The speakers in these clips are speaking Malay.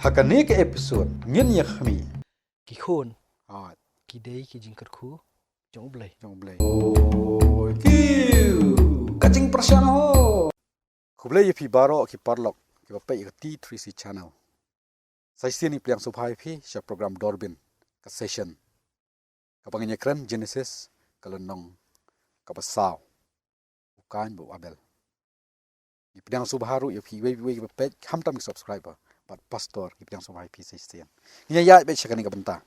Hakane ke episode ngin ya khami ki khôn ha ki dei ki jingkat khu jong blai kacing persiang ho kublai pi baro ki parlok ki bapai ki T3C channel sai sini pliang subhai pi sha program Dorbin ka session kapangnya keren Genesis kalenong kapasau bukan bu abel di pliang subharu ya pi we bapai hamtam subscriber pat pastor ki pliang subhai pi sai sien nya ya be shakani ka benta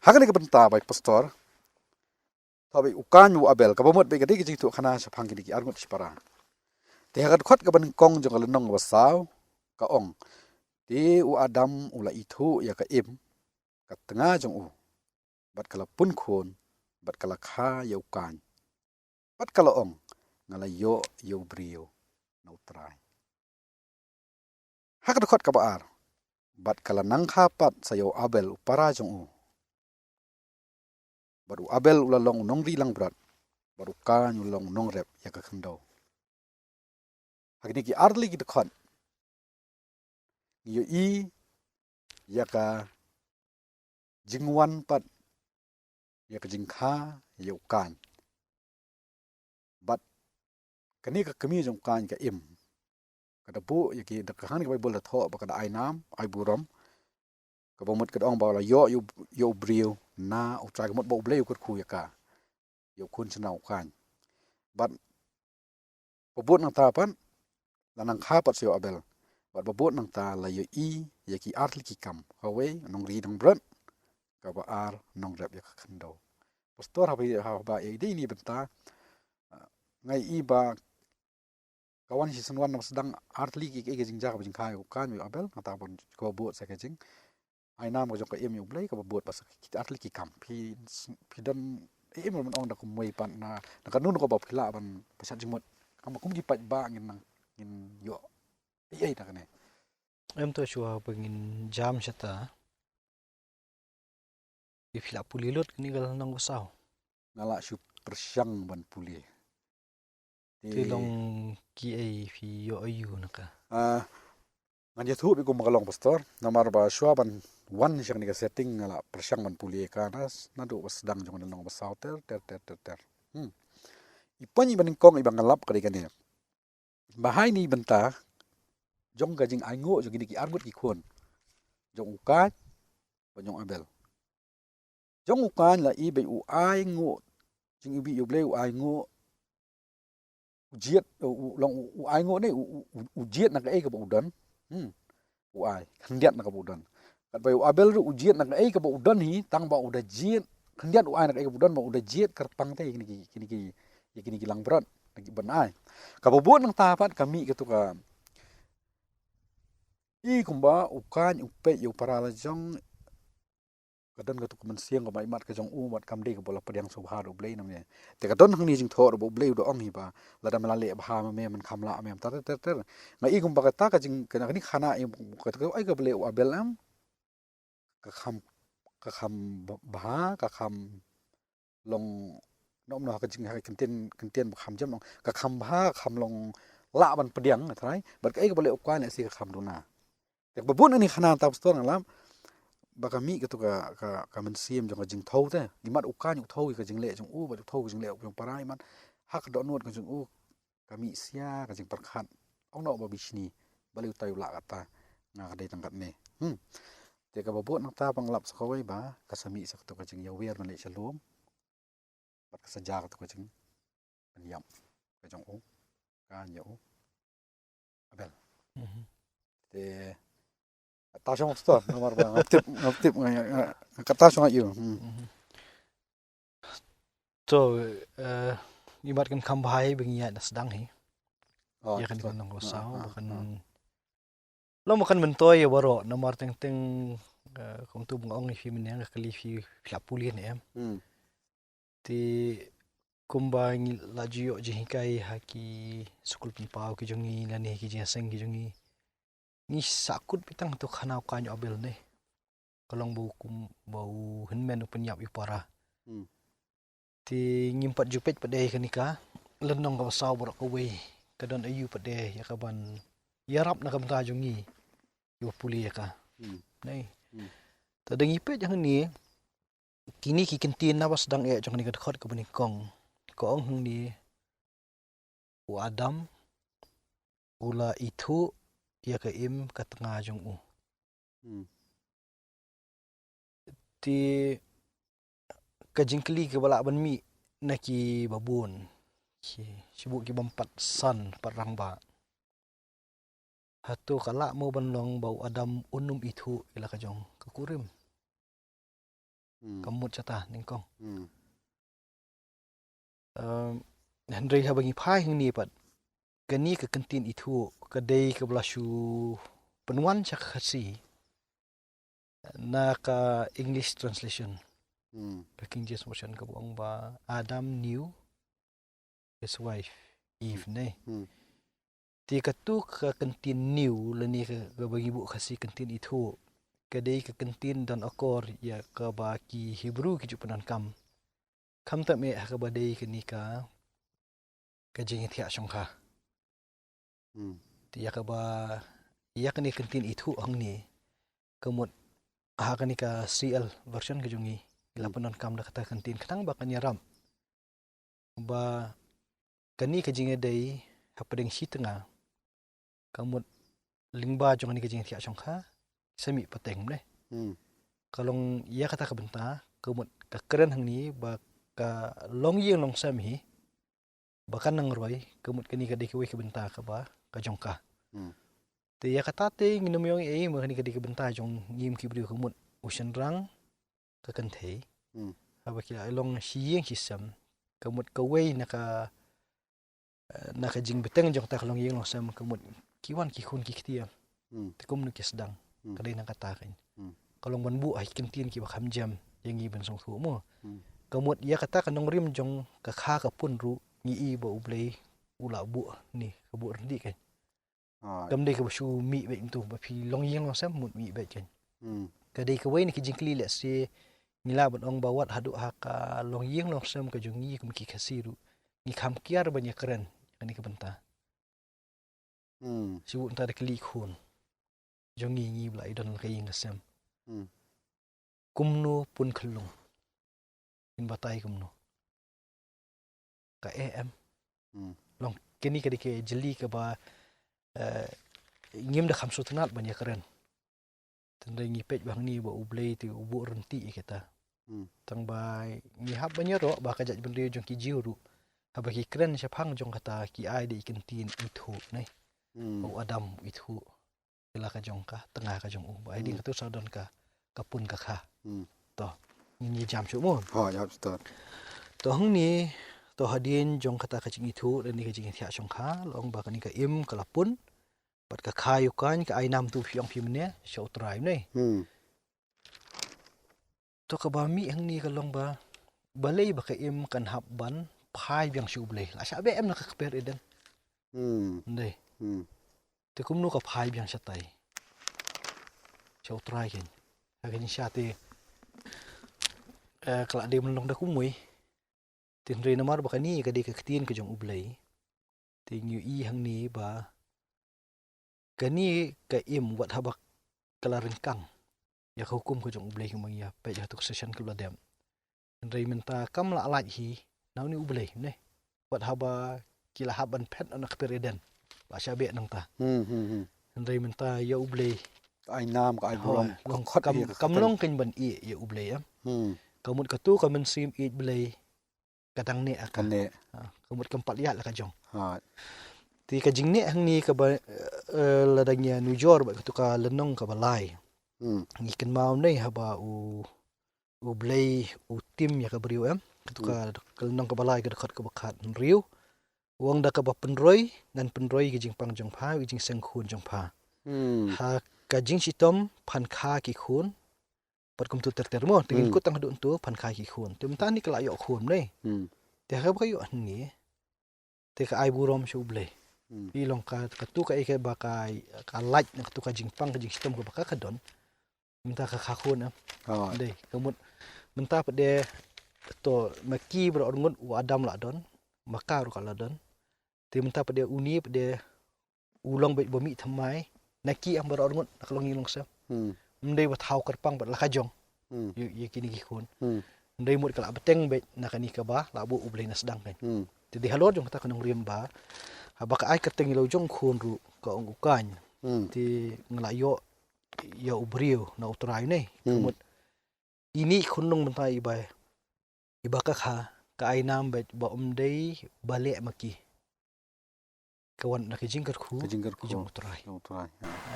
hakani ka benta bai pastor tabi ukan bu abel ka bomot be gadi ki tu khana sa phang ki arngot sipara te hagat khot ka ban kong jong kalenong basaw ka ong ti u adam ula ithu ya ka im ka tengah jong u bat kala pun khon bat kala kha yau kan bat kala ong ngala yo brio nau trai hak khot ka baar bat kala nang kha pat sayo abel upara jong u bat u abel ula long nong ri lang brat bat u kan long nong rep ya ka khandau hak ni ki arli ki khot yo i ya ka jingwan pat ya ka jingkha ya kan bat kani ka kami jong kan ka im kada bu ya ki da khan ka bol tho ba kada ai nam ai buram ka bomot ka ong ba la yo brio na u tra ka mot bo ble ku khu ya ka yo kun chnau kan bat pobot nang ta pan lanang kha pat sio abel bat babot nang ta la yo i ya ki arli ki kam hawe nong ri dang brat ka ba ar nong rap ya khando pastor ha ba e di ni benta ngai i ba kawan si senwan nam sedang arli ki ke jing ja ka jing khai kan yo abel ngata bon ko bot sa ke jing ai nam ko jong ka em yo blai ka bot pas ki arli ki kam pi dan em mon ong da ko moi pan na ka nun ko ba phila ban pasat jimot kam kum ji pat ba ngin yo ai da kane em to chua pengin jam chata ifila pulilot ni gal nang usaw ngala shu persyang ban puli ti long ki ai fi yo ayu naka ngan yathu bi ko magalong pastor namar ba shwa ban wan shang ni ka setting ngala persyang ban puli ka nas nadu wasdang jong nang basaw ter ipani ban kong ibang ngalap ka kani bahai ni benta jong gajing aingo jong ki armut ki khon jong ukat jong abel jong ukan la i be u aingo jing bi yo ble u aingo ujiet long u aingo ne ujiet na ka e ka udan u ai khandiat na ka udan kat be u abel ru ujiet na ka e ka udan hi tang ba uda jiet khandiat u ai na ka e ka udan ba uda jiet karpang te kini lang berat lagi ban ai ka bobot nang tapat kami gitu ka i kumba ukan upe yo para la jong kadon ka tu man siang ka mai mat ka jong mat kam de ka bola padiang subha do blei nam ne te kadon hang ni jing thor bo blei do ong hi ba la dam la le bha ma me man kham la me tar ngai i kumba ka ta ka jing kana ni khana i ka ka ai ka blei wa bel am ka kham bha ka kham long nom no ka jing ha kenten kham jam ka kham bha kham long la ban padiang thai bat ka ai ka blei ukwa ne si ka kham do na te babun ani khana ta stor ngalam baka mi ka man siam jong jing thau te ni mat ukan thau ka jing le jong ba thau jing le jong parai mat hak do not ka jong kami sia ka jing perkhat ong no ba bisni baliu tayu la kata nga ka dei tangkat ne te ka babot nang ta panglap sakawai ba ka sami sak to ka jing yawer man le chalom bat ka saja ka to ka jing panyam ka jong kan yo abel te ta song store nomor ba ngaptip kata song ayu to ibat kan khambhai bengiat na sedang hi ya kan nang usaw bakan lo makan mentoy ya baro nomor teng kung tu ngong fi menang kali fi lapuli ne em ti kumbang laju yo jihikai haki sukul pau ki jongi lani ki jaseng ki jongi ni sakut pitang tu khana kanyo abel ne kalong bau henmen penyap ipara ti ngimpat jupet padai kanika lenong ka saw borok away kadon ayu pade ya kaban yarap na kamta jongi yu puli ya ka nei tadang ipe jang ni kini ki kentin na was dang e jong ni ka khot ka bani kong ko ong ni u adam ula itu ya ka im ka tanga jong u ti ka jingkli ke bala ban mi na ki babun sibuk ki bampat san parang ba hatu kala mo banlong bau adam unum itu ila ka jong ka kurim kamut chata ningkong Henry ha bangi phai hing ni pat kani ka kentin itu kadai ka blashu penuan chak khasi na ka English translation King James version ka buang ba Adam knew his wife Eve ne ti ka tu ka kentin new lani ka bagi bu khasi kentin itu kadai ka kentin dan akor ya ka ba ki Hebrew ki jupanan kam ta me ka badai ka ni ka jing thia shong kha ti ya ka ba ya ka ni kentin itu ang ni kamut ha ka ni ka CL version ka jungi ilapanan kam da kata kentin katang ba kanya ram ba kani ka jing dai ha pading si tanga kamut lingba jong ni ka jing thia shong kha semi pateng ne kalong ya kata ka benta kamut ka keren hang ni ba ka long yeng long sam hi bakan nang roi kamut kani ka dei ka we ka benta ka ba ka jong ka te ya kata te nginum yong e mo kani ka dei ka benta jong ngim ki bri kamut usan rang ka kan thei aba ki long si yeng si sam kamut ka we na ka jing beteng jong ta long yeng long sam kamut kiwan ki khun ki khtia te kum nu ki sedang ka dei na kata kan kalong ban bu ai kentin ki ba kham jam yang i ban song thu mo kamut ya kata kan nong rim jong ka kha ka pun ru ngi i ba ublei ula bu ni ka bu rendi kan kam dei ka ba shu mi be tu ba phi long yeng long sam mut mi be kan ka dei ka we ni ki jingkli le se ngila ban ong ba wat hadu ha ka long yeng long sam ka jong ngi kum ki khasiru ni kham kiar ba nya keren ani ka benta sibu ta de kli khun jong ngi bla idon ka yeng sam kumnu pun khlung in batai kumnu ka am long kini ka dike jeli ka ba ngim da kham sutunat ban ya keren tanda ngi pej bang ni ba ublei ti ubu renti kita tang bai ngi hab banya ro ba ka jaj ban jong ki jiuru ha ba ki keren sha phang jong kata ki ai de kentin itu nai au adam itu ila ka jong ka tengah ka jong u ba ai ding tu sadon ka kapun ka kha to ngi jam chu mo ya to hung ni to hadin jong kata ka ching itu dan ni ka jing thia chong kha long ba ka ni ka im ka lapun pat ka khayu kan ka ai nam tu phiong phim ne show trai nei to ka ba mi hang ni ka long ba balei ba ka im kan hab ban phai biang shu blei la sha be em na ka per eden nei te kum nu ka phai biang sha tai show trai ken ha ka ni sha te kala de mun long da kumui tin re namar ba kani ka de ka khtin ka jong ublei te nyu i hang ni ba kani ka im wat habak kala ringkang ya ka hukum ka jong ublei mang ya pe ja tu session ka dem re menta kam la alaj hi naw ni ublei ne wat haba kila haban pet anak pereden ba sha be nang ta re menta ya ublei ai nam ka ai buram long kam long ken ban i ya ublei ya kamut ka tu ka men sim i blei kadang ne akan ne kamut kam pat ya la ka jong ti ka jing ne hang ni ka ba ladangnya New York ba tu ka lenong ka balai ngi ken mau nei ha ba u blei u tim ya ka briu em tu ka lenong ka balai ka khat ka bakhat riu wang da ka ba penroi ngan penroi ki jing pang jong pha ki jing seng khun jong pha ha ka jing sitom phan kha ki khun pat kum tu ter mo tingin ku tang du tu phan kha ki khun tum ta ni kala yo khun nei te ha ba yo ni te ka ai burom shu blei i long ka tu ka ke ba ka like na tu ka jing pang ka jing sitom ka ba ka don minta ka kha khun am dei kamut minta pa de to maki bro ngut wa adam la don makar kalau don ti mentah pada uni pada ulang baik bumi thamai naki ang barongot nakalongi long sa ndai bat hau kerpang bat lakajong ye kini gikun ndai mut kala beteng baik nakani ka ba labu ublai na sedang kan jadi halor jong kata kanang riam ba habak ai kateng ilo jong khun ru ka ong ukan ti ngelayo ya ubriu na utrai nei kumut ini khunung mentai ibai ibaka kha ka ai nam bet ba umdei balik maki kawan nak jingkar khu jong utrai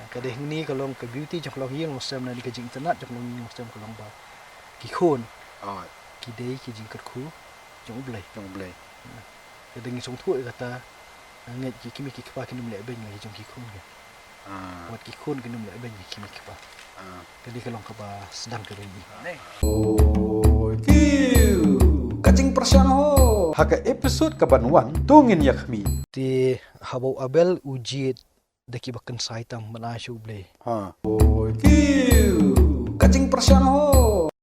kadeh ni kalau ke beauty jong long yang mosam na di kajing internet jong long mosam kalong ba ki khun ki dei ki jingkar khu jong ublai kadeh ni song thu kata nget ki kimi ki pa kinum le ben ngai jong ki khun ke wat ki khun kinum le ben kimi ki pa kadeh kalong ka ba sedang ke ni kacing persian ho haka episode kabanwan tungin yakmi ti habau abel ujit daki bakan saitang manasyu blay kacing persian ho